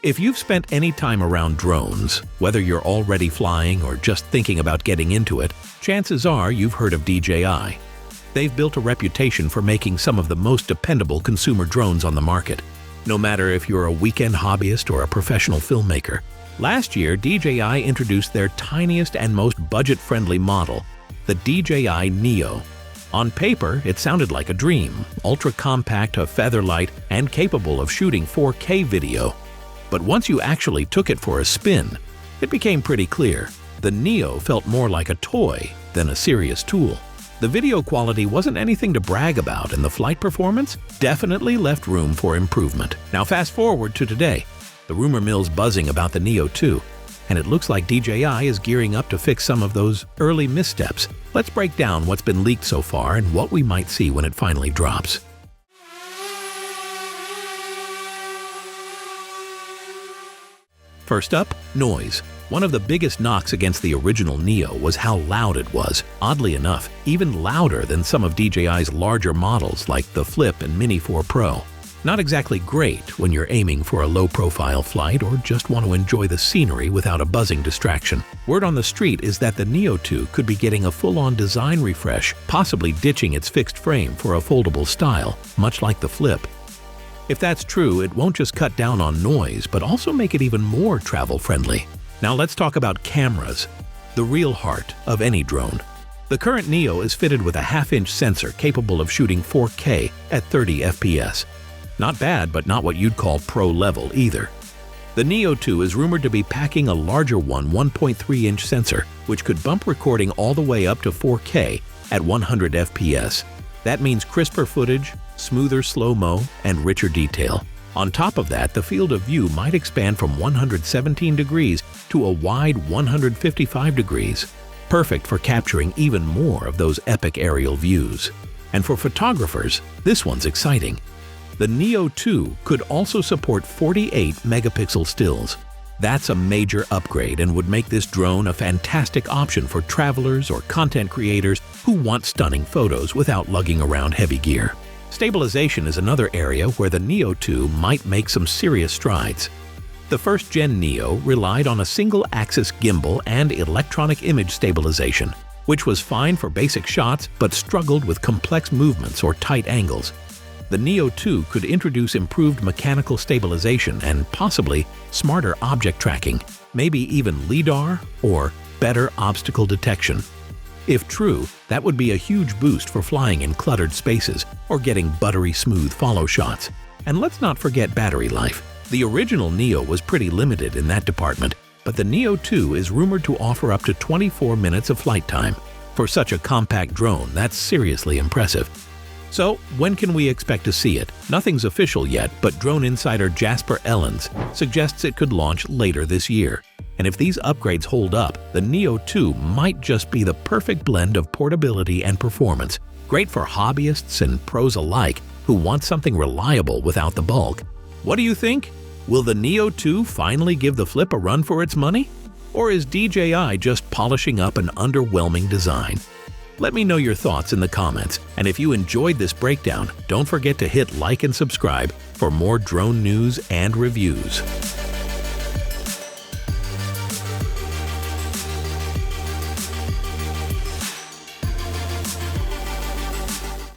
If you've spent any time around drones, whether you're already flying or just thinking about getting into it, chances are you've heard of DJI. They've built a reputation for making some of the most dependable consumer drones on the market. No matter if you're a weekend hobbyist or a professional filmmaker. Last year, DJI introduced their tiniest and most budget-friendly model, the DJI Neo. On paper, it sounded like a dream, ultra-compact, a feather light, and capable of shooting 4K video. But once you actually took it for a spin, it became pretty clear. The Neo felt more like a toy than a serious tool. The video quality wasn't anything to brag about, and the flight performance definitely left room for improvement. Now fast forward to today. The rumor mill's buzzing about the Neo 2, and it looks like DJI is gearing up to fix some of those early missteps. Let's break down what's been leaked so far and what we might see when it finally drops. First up, noise. One of the biggest knocks against the original Neo was how loud it was. Oddly enough, even louder than some of DJI's larger models like the Flip and Mini 4 Pro. Not exactly great when you're aiming for a low-profile flight or just want to enjoy the scenery without a buzzing distraction. Word on the street is that the Neo 2 could be getting a full-on design refresh, possibly ditching its fixed frame for a foldable style, much like the Flip. If that's true, it won't just cut down on noise, but also make it even more travel-friendly. Now let's talk about cameras, the real heart of any drone. The current Neo is fitted with a half-inch sensor capable of shooting 4K at 30 FPS. Not bad, but not what you'd call pro-level either. The Neo 2 is rumored to be packing a larger 1.3-inch sensor, which could bump recording all the way up to 4K at 100 FPS. That means crisper footage, smoother slow-mo, and richer detail. On top of that, the field of view might expand from 117 degrees to a wide 155 degrees, perfect for capturing even more of those epic aerial views. And for photographers, this one's exciting. The Neo 2 could also support 48-megapixel stills. That's a major upgrade and would make this drone a fantastic option for travelers or content creators who want stunning photos without lugging around heavy gear. Stabilization is another area where the Neo 2 might make some serious strides. The first-gen Neo relied on a single-axis gimbal and electronic image stabilization, which was fine for basic shots but struggled with complex movements or tight angles. The Neo 2 could introduce improved mechanical stabilization and possibly smarter object tracking, maybe even LiDAR or better obstacle detection. If true, that would be a huge boost for flying in cluttered spaces or getting buttery smooth follow shots. And let's not forget battery life. The original Neo was pretty limited in that department, but the Neo 2 is rumored to offer up to 24 minutes of flight time. For such a compact drone, that's seriously impressive. So, when can we expect to see it? Nothing's official yet, but drone insider Jasper Ellens suggests it could launch later this year. And if these upgrades hold up, the Neo 2 might just be the perfect blend of portability and performance, great for hobbyists and pros alike who want something reliable without the bulk. What do you think? Will the Neo 2 finally give the Flip a run for its money? Or is DJI just polishing up an underwhelming design? Let me know your thoughts in the comments, and if you enjoyed this breakdown, don't forget to hit like and subscribe for more drone news and reviews.